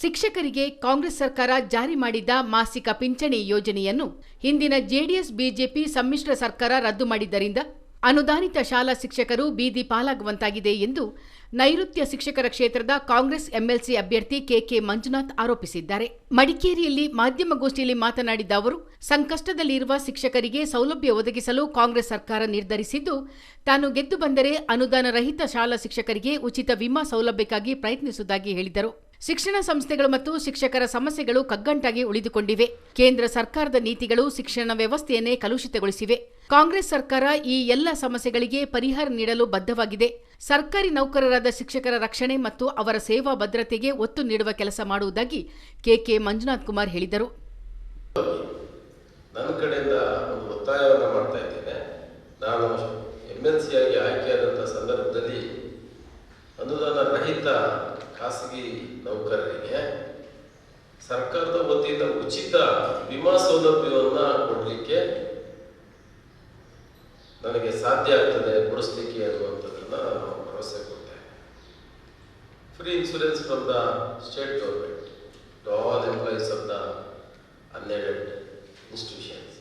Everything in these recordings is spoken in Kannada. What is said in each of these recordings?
ಶಿಕ್ಷಕರಿಗೆ ಕಾಂಗ್ರೆಸ್ ಸರ್ಕಾರ ಜಾರಿ ಮಾಡಿದ್ದ ಮಾಸಿಕ ಪಿಂಚಣಿ ಯೋಜನೆಯನ್ನು ಹಿಂದಿನ ಜೆಡಿಎಸ್ ಬಿಜೆಪಿ ಸಮ್ಮಿಶ್ರ ಸರ್ಕಾರ ರದ್ದು ಮಾಡಿದ್ದರಿಂದ ಅನುದಾನಿತ ಶಾಲಾ ಶಿಕ್ಷಕರು ಬೀದಿ ಪಾಲಾಗುವಂತಾಗಿದೆ ಎಂದು ನೈಋತ್ಯ ಶಿಕ್ಷಕರ ಕ್ಷೇತ್ರದ ಕಾಂಗ್ರೆಸ್ ಎಂಎಲ್ಸಿ ಅಭ್ಯರ್ಥಿ ಕೆಕೆ ಮಂಜುನಾಥ್ ಆರೋಪಿಸಿದ್ದಾರೆ. ಮಡಿಕೇರಿಯಲ್ಲಿ ಮಾಧ್ಯಮಗೋಷ್ಠಿಯಲ್ಲಿ ಮಾತನಾಡಿದ ಅವರು, ಸಂಕಷ್ಟದಲ್ಲಿರುವ ಶಿಕ್ಷಕರಿಗೆ ಸೌಲಭ್ಯ ಒದಗಿಸಲು ಕಾಂಗ್ರೆಸ್ ಸರ್ಕಾರ ನಿರ್ಧರಿಸಿದ್ದು, ತಾನು ಗೆದ್ದು ಬಂದರೆ ಅನುದಾನ ರಹಿತ ಶಾಲಾ ಶಿಕ್ಷಕರಿಗೆ ಉಚಿತ ವಿಮಾ ಸೌಲಭ್ಯಕ್ಕಾಗಿ ಪ್ರಯತ್ನಿಸುವುದಾಗಿ ಹೇಳಿದರು. ಶಿಕ್ಷಣ ಸಂಸ್ಥೆಗಳು ಮತ್ತು ಶಿಕ್ಷಕರ ಸಮಸ್ಯೆಗಳು ಕಗ್ಗಂಟಾಗಿ ಉಳಿದುಕೊಂಡಿವೆ. ಕೇಂದ್ರ ಸರ್ಕಾರದ ನೀತಿಗಳು ಶಿಕ್ಷಣ ವ್ಯವಸ್ಥೆಯನ್ನೇ ಕಲುಷಿತಗೊಳಿಸಿವೆ. ಕಾಂಗ್ರೆಸ್ ಸರ್ಕಾರ ಈ ಎಲ್ಲ ಸಮಸ್ಯೆಗಳಿಗೆ ಪರಿಹಾರ ನೀಡಲು ಬದ್ಧವಾಗಿದೆ. ಸರ್ಕಾರಿ ನೌಕರರಾದ ಶಿಕ್ಷಕರ ರಕ್ಷಣೆ ಮತ್ತು ಅವರ ಸೇವಾ ಭದ್ರತೆಗೆ ಒತ್ತು ನೀಡುವ ಕೆಲಸ ಮಾಡುವುದಾಗಿ ಕೆಕೆ ಮಂಜುನಾಥ್ ಕುಮಾರ್ ಹೇಳಿದರು. ನನ್ನ ಕಡೆಯಿಂದ ಒಂದು ಒತ್ತಾಯವನ್ನು ಮಾಡ್ತಾ ಇದ್ದೇನೆ. ನಾನು ಎಂಎಲ್ಸಿಯಾಗಿ ಆಯ್ಕೆಯಾದಂಥ ಸಂದರ್ಭದಲ್ಲಿ ಅನುದಾನ ರಹಿತ ಖಾಸಗಿ ನೌಕರರಿಗೆ ಸರ್ಕಾರದ ವತಿಯಿಂದ ಉಚಿತ ವಿಮಾ ಸೌಲಭ್ಯವನ್ನು ಕೊಡಲಿಕ್ಕೆ ನನಗೆ ಸಾಧ್ಯ ಆಗ್ತದೆ, ಕೊಡಿಸ್ಲಿಕ್ಕೆ ಅನ್ನುವಂಥದ್ದನ್ನು ನಾನು ಭರವಸೆ ಕೊಡ್ತೇನೆ. Free insurance from the state government to all employees of the unaided institutions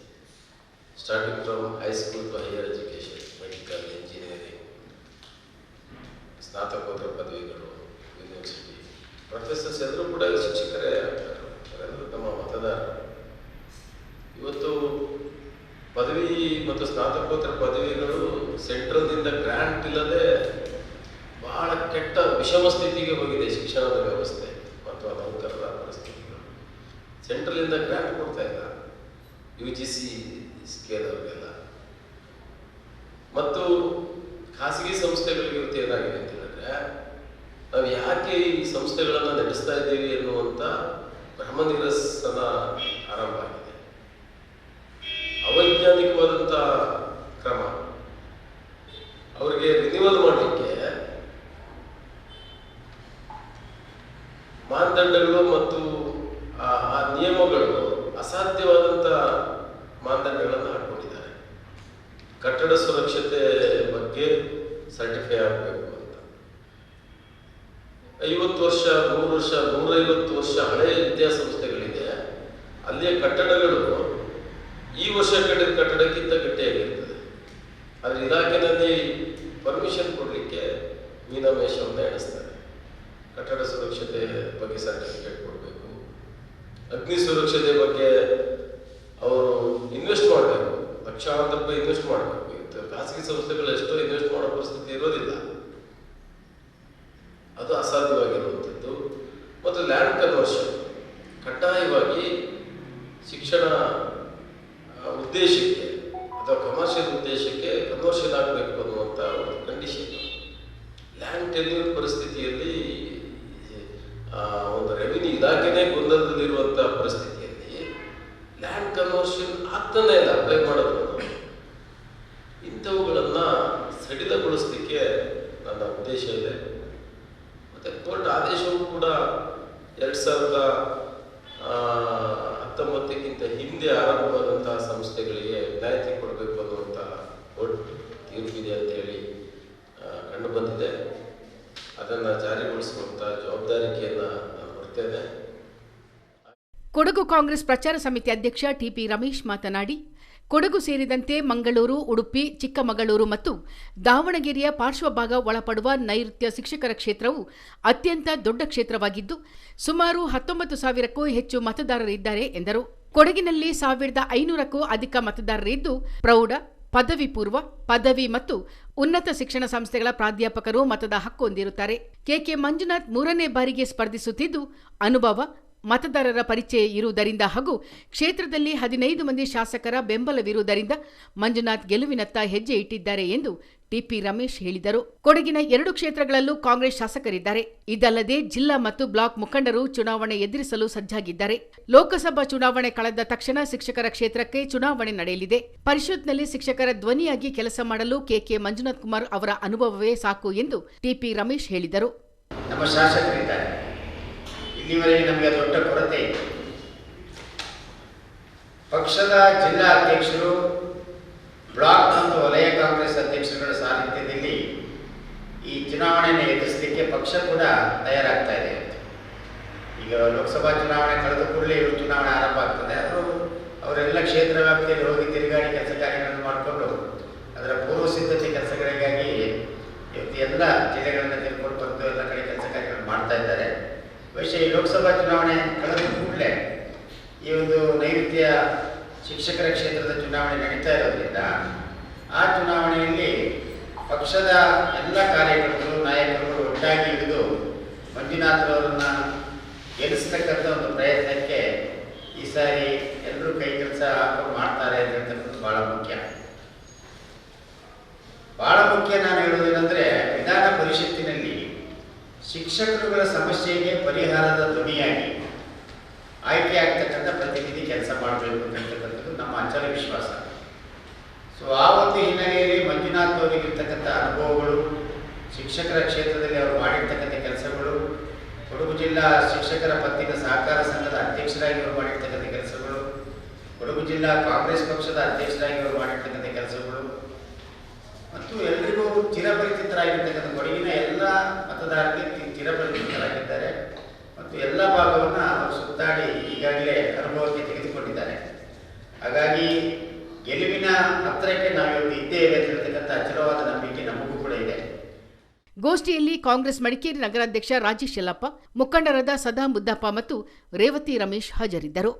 starting from high school to higher education, medical, engineering, ಸ್ನಾತಕೋತ್ತರ ಪದವಿಗಳು, ಯೂನಿವರ್ಸಿಟಿ ಪ್ರೊಫೆಸರ್ಸ್ ಎಲ್ಲರೂ ಕೂಡ ಶಿಕ್ಷಕರೇ ಆಗ್ತಾರೆ. ಅವರೆಲ್ಲರೂ ನಮ್ಮ ಮತದಾರರು. ಇವತ್ತು ಪದವಿ ಮತ್ತು ಸ್ನಾತಕೋತ್ತರ ಪದವಿಗಳು ಸೆಂಟ್ರಲ್ನಿಂದ ಗ್ರಾಂಟ್ ಇಲ್ಲದೆ ಬಹಳ ಕೆಟ್ಟ ವಿಷಮ ಸ್ಥಿತಿಗೆ ಹೋಗಿದೆ ಶಿಕ್ಷಣದ ವ್ಯವಸ್ಥೆ ಮತ್ತು ನೌಕರರ ಪರಿಸ್ಥಿತಿಗಳು. ಸೆಂಟ್ರಲಿಂದ ಗ್ರಾಂಟ್ ಕೊಡ್ತಾ ಇಲ್ಲ, UGC ಸ್ಕೇಲ್ ಅವರಿಗೆಲ್ಲ. ಮತ್ತು ಖಾಸಗಿ ಸಂಸ್ಥೆಗಳಿಗೆ ಇವತ್ತು ಏನಾಗಿದೆ ಅಂತ ಹೇಳಿದ್ರೆ, ನಾವು ಯಾಕೆ ಈ ಸಂಸ್ಥೆಗಳನ್ನು ನಡೆಸ್ತಾ ಇದ್ದೀವಿ ಎನ್ನುವಂಥ ಭ್ರಮ ನಿರಸನ ಆರಂಭ ಆಗಿದೆ. ಅವೈಜ್ಞಾನಿಕವಾದಂಥ ಕ್ರಮ. ಅವರಿಗೆ ರಿನಿವಲ್ ಮಾಡಲಿಕ್ಕೆ ಮಾನದಂಡಗಳು ಮತ್ತು ಆ ನಿಯಮಗಳು ಅಸಾಧ್ಯವಾದಂಥ ಮಾನದಂಡಗಳನ್ನು ಹಾಕೊಂಡಿದ್ದಾರೆ. ಕಟ್ಟಡ ಸುರಕ್ಷತೆ ಬಗ್ಗೆ ಸರ್ಟಿಫೈ ಆಗಬೇಕು ಅಂತ. 50 ವರ್ಷ, 100 ವರ್ಷ, 150 ವರ್ಷ ಹಳೆಯ ವಿದ್ಯಾಸಂಸ್ಥೆಗಳಿದೆ. ಅಲ್ಲಿಯ ಕಟ್ಟಡಗಳು ಈ ವರ್ಷ ಕಟ್ಟಿದ ಕಟ್ಟಡಕ್ಕಿಂತ ಗಟ್ಟಿಯಾಗಿರ್ತದೆ. ಆದರೆ ಇಲಾಖೆಯಲ್ಲಿ ಪರ್ಮಿಷನ್ ಕೊಡಲಿಕ್ಕೆ ಮೀನಾಮೇಷವನ್ನು ಎಣಿಸ್ತಾರೆ. ಕಟ್ಟಡ ಸುರಕ್ಷತೆ ಬಗ್ಗೆ ಸರ್ಟಿಫಿಕೇಟ್ ಕೊಡಬೇಕು, ಅಗ್ನಿ ಸುರಕ್ಷತೆ ಬಗ್ಗೆ ಅವರು ಇನ್ವೆಸ್ಟ್ ಮಾಡಬೇಕು, ಲಕ್ಷಾಂತರ ರೂಪಾಯಿ ಇನ್ವೆಸ್ಟ್ ಮಾಡಬೇಕು. ಖಾಸಗಿ ಸಂಸ್ಥೆಗಳು ಎಷ್ಟೋ ಇನ್ವೆಸ್ಟ್ ಮಾಡೋ ಪರಿಸ್ಥಿತಿ ಇರೋದಿಲ್ಲ, ಅದು ಅಸಾಧ್ಯವಾಗಿರುವಂಥದ್ದು. ಮತ್ತು ಲ್ಯಾಂಡ್ ಕನ್ವರ್ಷನ್ ಕಡ್ಡಾಯವಾಗಿ ಶಿಕ್ಷಣ ಉದ್ದೇಶಕ್ಕೆ ಅಥವಾ ಕಮರ್ಷಿಯಲ್ ಉದ್ದೇಶಕ್ಕೆ ಕನ್ವರ್ಷನ್ ಆಗಬೇಕು ಅನ್ನುವಂಥ ಒಂದು ಕಂಡೀಷನ್. ಲ್ಯಾಂಡ್ ಟೆನ್ಯೂರ್ ಪರಿಸ್ಥಿತಿಯಲ್ಲಿ ಒಂದು ರೆವಿನ್ಯೂ ಇಲಾಖೆನೇ ಗೊಂದಲದಲ್ಲಿರುವಂಥ ಪರಿಸ್ಥಿತಿಯಲ್ಲಿ ಲ್ಯಾಂಡ್ ಕನ್ವರ್ಷನ್ ಆಗ್ತಾನೆ ಇಲ್ಲ, ಅಪ್ಲೈ ಮಾಡೋದು. ಇಂಥವುಗಳನ್ನು ಸಡಿಲಗೊಳಿಸಲಿಕ್ಕೆ ನನ್ನ ಉದ್ದೇಶ ಇದೆ. ಮತ್ತು ಕೋರ್ಟ್ ಆದೇಶವೂ ಕೂಡ 2019ಕ್ಕಿಂತ ಹಿಂದೆ ಆರಂಭವಾದಂತಹ ಸಂಸ್ಥೆಗಳಿಗೆ ವಿನಾಯಿತಿ ಕೊಡಬೇಕು ಅನ್ನುವಂಥ ಕೋರ್ಟ್ ತೀರ್ಪಿದೆ ಅಂತೇಳಿ ಕಂಡು ಬಂದಿದೆ. ಅದನ್ನು ಜಾರಿಗೊಳಿಸುವಂಥ ಜವಾಬ್ದಾರಿಕೆಯನ್ನು ನಾನು ಹೊರ್ತೇನೆ. ಕೊಡಗು ಕಾಂಗ್ರೆಸ್ ಪ್ರಚಾರ ಸಮಿತಿ ಅಧ್ಯಕ್ಷ ಟಿಪಿ ರಮೇಶ್ ಮಾತನಾಡಿ, ಕೊಡಗು ಸೇರಿದಂತೆ ಮಂಗಳೂರು, ಉಡುಪಿ, ಚಿಕ್ಕಮಗಳೂರು ಮತ್ತು ದಾವಣಗೆರೆಯ ಪಾರ್ಶ್ವಭಾಗ ಒಳಪಡುವ ನೈಋತ್ಯ ಶಿಕ್ಷಕರ ಕ್ಷೇತ್ರವು ಅತ್ಯಂತ ದೊಡ್ಡ ಕ್ಷೇತ್ರವಾಗಿದ್ದು, ಸುಮಾರು 19,000ಕ್ಕೂ ಹೆಚ್ಚು ಮತದಾರರಿದ್ದಾರೆ ಎಂದರು. ಕೊಡಗಿನಲ್ಲಿ 1,500ಕ್ಕೂ ಅಧಿಕ ಮತದಾರರಿದ್ದು, ಪ್ರೌಢ, ಪದವಿ ಪೂರ್ವ, ಪದವಿ ಮತ್ತು ಉನ್ನತ ಶಿಕ್ಷಣ ಸಂಸ್ಥೆಗಳ ಪ್ರಾಧ್ಯಾಪಕರು ಮತದ ಹಕ್ಕು ಹೊಂದಿರುತ್ತಾರೆ. ಕೆಕೆ ಮಂಜುನಾಥ್ 3ನೇ ಬಾರಿಗೆ ಸ್ಪರ್ಧಿಸುತ್ತಿದ್ದು, ಅನುಭವ, ಮತದಾರರ ಪರಿಚಯ ಇರುವುದರಿಂದ ಹಾಗೂ ಕ್ಷೇತ್ರದಲ್ಲಿ 15 ಮಂದಿ ಶಾಸಕರ ಬೆಂಬಲವಿರುವುದರಿಂದ ಮಂಜುನಾಥ್ ಗೆಲುವಿನತ್ತ ಹೆಜ್ಜೆ ಇಟ್ಟಿದ್ದಾರೆ ಎಂದು ಟಿಪಿ ರಮೇಶ್ ಹೇಳಿದರು. ಕೊಡಗಿನ 2 ಕ್ಷೇತ್ರಗಳಲ್ಲೂ ಕಾಂಗ್ರೆಸ್ ಶಾಸಕರಿದ್ದಾರೆ. ಇದಲ್ಲದೆ ಜಿಲ್ಲಾ ಮತ್ತು ಬ್ಲಾಕ್ ಮುಖಂಡರು ಚುನಾವಣೆ ಎದುರಿಸಲು ಸಜ್ಜಾಗಿದ್ದಾರೆ. ಲೋಕಸಭಾ ಚುನಾವಣೆ ಕಳೆದ ತಕ್ಷಣ ಶಿಕ್ಷಕರ ಕ್ಷೇತ್ರಕ್ಕೆ ಚುನಾವಣೆ ನಡೆಯಲಿದೆ. ಪರಿಷತ್ನಲ್ಲಿ ಶಿಕ್ಷಕರ ಧ್ವನಿಯಾಗಿ ಕೆಲಸ ಮಾಡಲು ಕೆಕೆ ಮಂಜುನಾಥ್ ಕುಮಾರ್ ಅವರ ಅನುಭವವೇ ಸಾಕು ಎಂದು ಟಿಪಿ ರಮೇಶ್ ಹೇಳಿದರು. ನಮ್ಮ ಶಾಸಕರಿದ್ದಾರೆ, ಇಲ್ಲಿವರೆಗೆ ನಮಗೆ ದೊಡ್ಡ ಕೊರತೆ ಇದೆ. ಪಕ್ಷದ ಜಿಲ್ಲಾ ಅಧ್ಯಕ್ಷರು, ಬ್ಲಾಕ್ ಮತ್ತು ವಲಯ ಕಾಂಗ್ರೆಸ್ ಅಧ್ಯಕ್ಷರುಗಳ ಸಾನ್ನಿಧ್ಯದಲ್ಲಿ ಈ ಚುನಾವಣೆಯನ್ನು ಎದುರಿಸಲಿಕ್ಕೆ ಪಕ್ಷ ಕೂಡ ತಯಾರಾಗ್ತಾ ಇದೆ. ಈಗ ಲೋಕಸಭಾ ಚುನಾವಣೆ ಕಳೆದ ಕೂಡಲೇ ಇವರು ಚುನಾವಣೆ ಆರಂಭ ಆಗ್ತದೆ. ಅವರೆಲ್ಲ ಕ್ಷೇತ್ರ ವ್ಯಾಪ್ತಿಯಲ್ಲಿ ಹೋಗಿ ತಿರುಗಾಡಿ ಕೆಲಸ ಕಾರ್ಯಗಳನ್ನು ಮಾಡಿಕೊಂಡು ಅದರ ಪೂರ್ವ ಸಿದ್ಧತೆ ಕೆಲಸಗಳಿಗಾಗಿ ಇವತ್ತು ಎಲ್ಲ ಜಿಲ್ಲೆಗಳನ್ನು ತಿಳ್ಕೊಂಡು ಬಂದು ಎಲ್ಲ ಕಡೆ ಕೆಲಸ ಕಾರ್ಯಗಳನ್ನು ಮಾಡ್ತಾ ಇದ್ದಾರೆ. ಬಹುಶಃ ಈ ಲೋಕಸಭಾ ಚುನಾವಣೆ ಕಳೆದ ಕೂಡಲೇ ಈ ಒಂದು ನೈಋತ್ಯ ಶಿಕ್ಷಕರ ಕ್ಷೇತ್ರದ ಚುನಾವಣೆ ನಡೀತಾ ಇರೋದ್ರಿಂದ ಆ ಚುನಾವಣೆಯಲ್ಲಿ ಪಕ್ಷದ ಎಲ್ಲ ಕಾರ್ಯಕರ್ತರು ನಾಯಕರು ಒಟ್ಟಾಗಿ ಹಿಡಿದು ಮಂಜುನಾಥ್ರವರನ್ನು ಗೆಲ್ಲಿಸ್ತಕ್ಕಂಥ ಒಂದು ಪ್ರಯತ್ನಕ್ಕೆ ಈ ಸಾರಿ ಎಲ್ಲರೂ ಕೈ ಕೆಲಸ ಹಾಕೊಂಡು ಮಾಡ್ತಾರೆ ಅಂತಕ್ಕಂಥದ್ದು ಭಾಳ ಮುಖ್ಯ. ಭಾಳ ಮುಖ್ಯ ನಾನು ಹೇಳೋದೇನೆಂದರೆ, ವಿಧಾನ ಪರಿಷತ್ತಿನಲ್ಲಿ ಶಿಕ್ಷಕರುಗಳ ಸಮಸ್ಯೆಗೆ ಪರಿಹಾರದ ಧ್ವನಿಯಾಗಿ ಆಯ್ಕೆ ಆಗ್ತಕ್ಕಂಥ ಪ್ರತಿನಿಧಿ ಕೆಲಸ ಮಾಡಬೇಕು ಅಂತಕ್ಕಂಥದ್ದು ನಮ್ಮ ಅಚಲ ವಿಶ್ವಾಸ. ಸೊ ಆ ಒಂದು ಹಿನ್ನೆಲೆಯಲ್ಲಿ ಮಂಜುನಾಥ್ ಅವರಿಗಿರ್ತಕ್ಕಂಥ ಅನುಭವಗಳು, ಶಿಕ್ಷಕರ ಕ್ಷೇತ್ರದಲ್ಲಿ ಅವರು ಮಾಡಿರ್ತಕ್ಕಂಥ ಕೆಲಸಗಳು, ಕೊಡಗು ಜಿಲ್ಲಾ ಶಿಕ್ಷಕರ ಪತ್ತಿನ ಸಹಕಾರ ಸಂಘದ ಅಧ್ಯಕ್ಷರಾಗಿ ಅವರು ಮಾಡಿರ್ತಕ್ಕಂಥ ಕೆಲಸಗಳು, ಕೊಡಗು ಜಿಲ್ಲಾ ಕಾಂಗ್ರೆಸ್ ಪಕ್ಷದ ಅಧ್ಯಕ್ಷರಾಗಿ ಅವರು ಮಾಡಿರ್ತಕ್ಕಂಥ ಕೆಲಸಗಳು ಮತ್ತು ಎಲ್ರಿಗೂ ಚಿರಪರಿಚಿತರಾಗಿರ್ತಕ್ಕಂಥ ಕೊಡಗಿನ ಎಲ್ಲ ಮತದಾರರಿಗೆ ಚಿರಪರಿಚಿತರಾಗಿದ್ದಾರೆ ಮತ್ತು ಎಲ್ಲ ಭಾಗವನ್ನು ಅವರು ಸುತ್ತಾಡಿ ಈಗಾಗಲೇ ಅನುಭವಕ್ಕೆ ತೆಗೆದುಕೊಂಡಿದ್ದಾರೆ. ಹಾಗಾಗಿ ಗೆಲುವಿನ ಹತ್ತಿರಕ್ಕೆ ನಾವಿವತ್ತು ಇದ್ದೇವೆ ಅಂತ ಹೇಳ್ತಕ್ಕಂಥ ಅಚಲವಾದ ನಂಬಿಕೆ ನಮಗೂ ಕೂಡ ಇದೆ. ಗೋಷ್ಠಿಯಲ್ಲಿ ಕಾಂಗ್ರೆಸ್ ಮಡಿಕೇರಿ ನಗರಾಧ್ಯಕ್ಷ ರಾಜೇಶ್ ಯಲ್ಲಪ್ಪ, ಮುಖಂಡರಾದ ಸದಾ ಮುದ್ದಪ್ಪ ಮತ್ತು ರೇವತಿ ರಮೇಶ್ ಹಾಜರಿದ್ದರು.